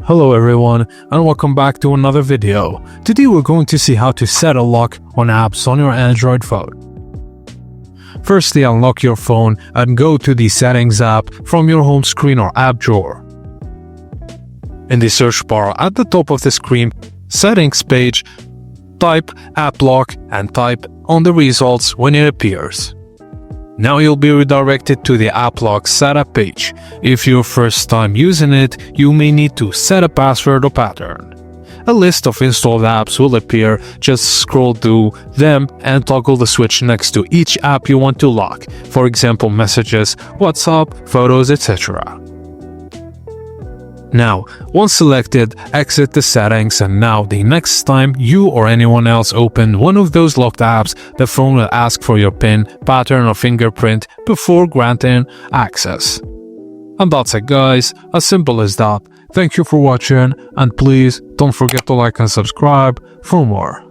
Hello everyone and welcome back to another video. Today we're going to see how to set a lock on apps on your Android phone. Firstly, unlock your phone and go to the Settings app from your home screen or app drawer. In the search bar at the top of the screen, Settings page, type App Lock and type on the results when it appears. Now you'll be redirected to the App Lock setup page. If you're first time using it, you may need to set a password or pattern. A list of installed apps will appear. Just scroll through them and toggle the switch next to each app you want to lock, for example Messages, WhatsApp, Photos, etc. Now, once selected, exit the settings, and now the next time you or anyone else open one of those locked apps, the phone will ask for your PIN, pattern or fingerprint before granting access. And that's it guys, as simple as that. Thank you for watching and please don't forget to like and subscribe for more.